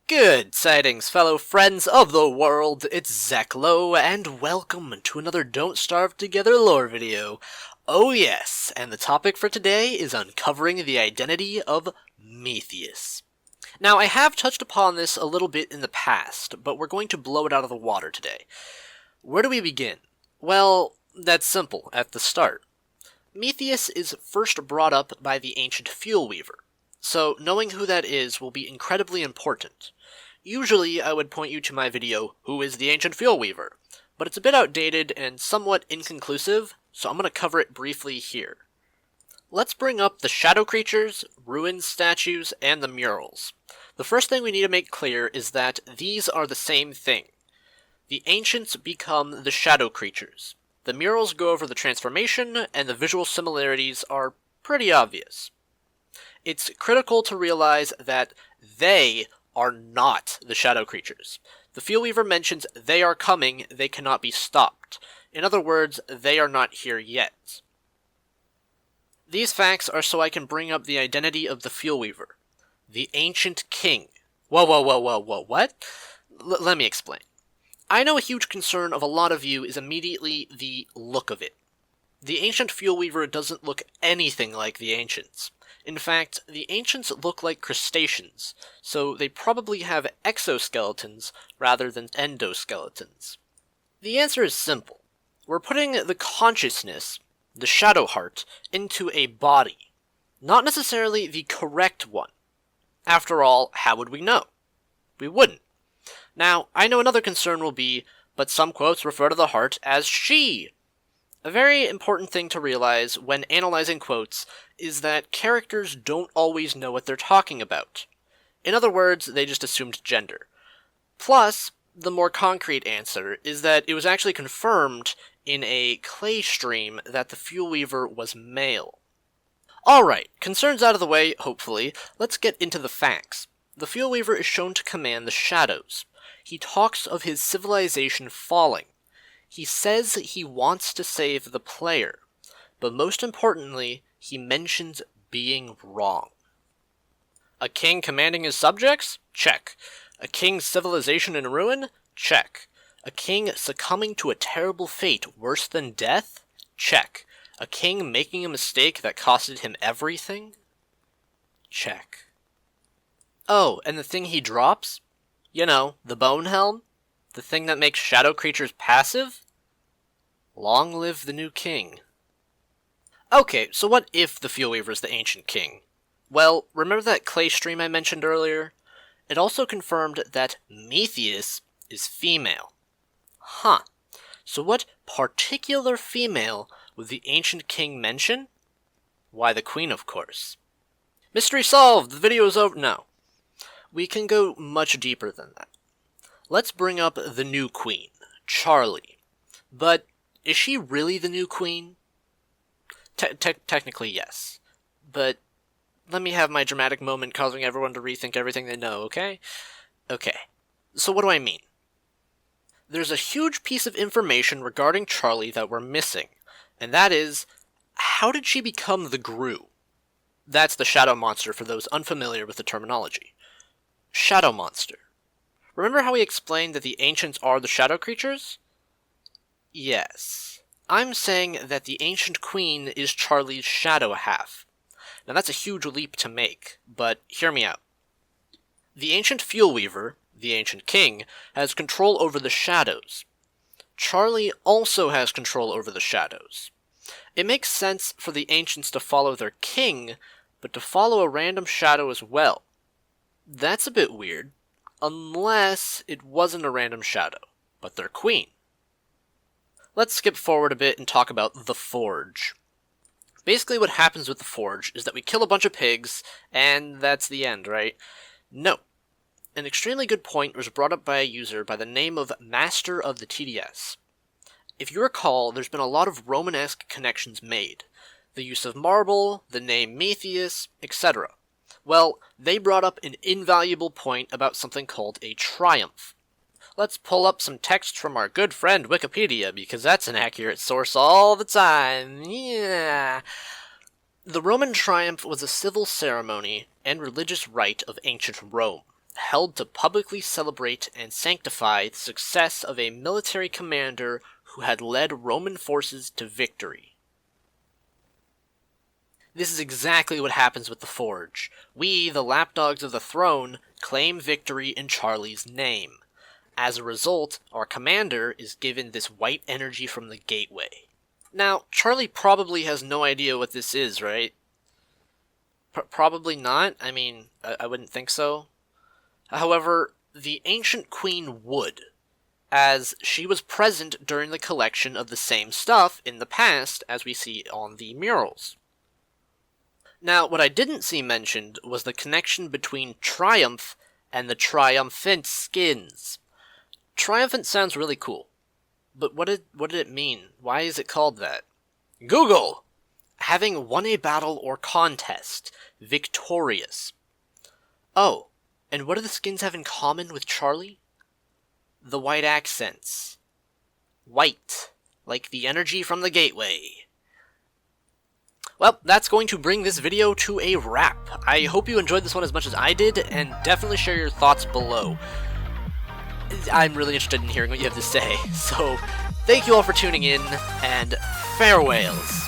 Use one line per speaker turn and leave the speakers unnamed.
Good tidings, fellow friends of the world, it's Zach Lowe, and welcome to another Don't Starve Together lore video. Oh yes, and the topic for today is uncovering the identity of Metheus. Now, I have touched upon this a little bit in the past, but we're going to blow it out of the water today. Where do we begin? Well, that's simple, at the start. Metheus is first brought up by the ancient Fuel Weaver, so knowing who that is will be incredibly important. Usually I would point you to my video, Who is the Ancient Fuel Weaver? But it's a bit outdated and somewhat inconclusive, so I'm going to cover it briefly here. Let's bring up the shadow creatures, ruined statues, and the murals. The first thing we need to make clear is that these are the same thing. The ancients become the shadow creatures. The murals go over the transformation, and the visual similarities are pretty obvious. It's critical to realize that they are not the shadow creatures. The Fuel Weaver mentions they are coming, they cannot be stopped. In other words, they are not here yet. These facts are so I can bring up the identity of the Fuel Weaver. The Ancient King. Whoa, what? Let me explain. I know a huge concern of a lot of you is immediately the look of it. The Ancient Fuel Weaver doesn't look anything like the Ancients. In fact, the Ancients look like crustaceans, so they probably have exoskeletons rather than endoskeletons. The answer is simple. We're putting the consciousness, the shadow heart, into a body, not necessarily the correct one. After all, how would we know? We wouldn't. Now, I know another concern will be, but some quotes refer to the heart as she. A very important thing to realize when analyzing quotes is that characters don't always know what they're talking about. In other words, they just assumed gender. Plus, the more concrete answer is that it was actually confirmed in a clay stream that the Fuel Weaver was male. Alright, concerns out of the way, hopefully, let's get into the facts. The Fuel Weaver is shown to command the shadows. He talks of his civilization falling. He says he wants to save the player, but most importantly, he mentions being wrong. A king commanding his subjects? Check. A king's civilization in ruin? Check. A king succumbing to a terrible fate worse than death? Check. A king making a mistake that costed him everything? Check. Oh, and the thing he drops? You know, the bone helm? The thing that makes shadow creatures passive? Long live the new king. Okay, so what if the Fuel Weaver is the ancient king? Well, remember that clay stream I mentioned earlier? It also confirmed that Metheus is female. Huh. So what particular female would the ancient king mention? Why, the queen, of course. Mystery solved! The video is over. No. We can go much deeper than that. Let's bring up the new queen, Charlie. But is she really the new queen? Technically, yes. But let me have my dramatic moment causing everyone to rethink everything they know, okay? Okay. So what do I mean? There's a huge piece of information regarding Charlie that we're missing, and that is, how did she become the Gru? That's the shadow monster for those unfamiliar with the terminology. Shadow monster. Remember how we explained that the ancients are the shadow creatures? Yes. I'm saying that the ancient queen is Charlie's shadow half. Now that's a huge leap to make, but hear me out. The ancient Fuel Weaver, the ancient king, has control over the shadows. Charlie also has control over the shadows. It makes sense for the ancients to follow their king, but to follow a random shadow as well. That's a bit weird. Unless it wasn't a random shadow, but their queen. Let's skip forward a bit and talk about the Forge. Basically what happens with the Forge is that we kill a bunch of pigs, and that's the end, right? No. An extremely good point was brought up by a user by the name of Master of the TDS. If you recall, there's been a lot of Romanesque connections made. The use of marble, the name Metheus, etc. Well, they brought up an invaluable point about something called a triumph. Let's pull up some text from our good friend Wikipedia, because that's an accurate source all the time. Yeah. The Roman triumph was a civil ceremony and religious rite of ancient Rome. held to publicly celebrate and sanctify the success of a military commander who had led Roman forces to victory. This is exactly what happens with the Forge. We, the lapdogs of the throne, claim victory in Charlie's name. As a result, our commander is given this white energy from the gateway. Now, Charlie probably has no idea what this is, right? Probably not. I mean, I wouldn't think so. However, the ancient queen would, as she was present during the collection of the same stuff in the past as we see on the murals. Now, what I didn't see mentioned was the connection between Triumph and the Triumphant skins. Triumphant sounds really cool, but what did it mean? Why is it called that? Google! Having won a battle or contest. Victorious. Oh, and what do the skins have in common with Charlie? The white accents. White, like the energy from the gateway. Well, that's going to bring this video to a wrap. I hope you enjoyed this one as much as I did, and definitely share your thoughts below. I'm really interested in hearing what you have to say, so thank you all for tuning in, and farewells.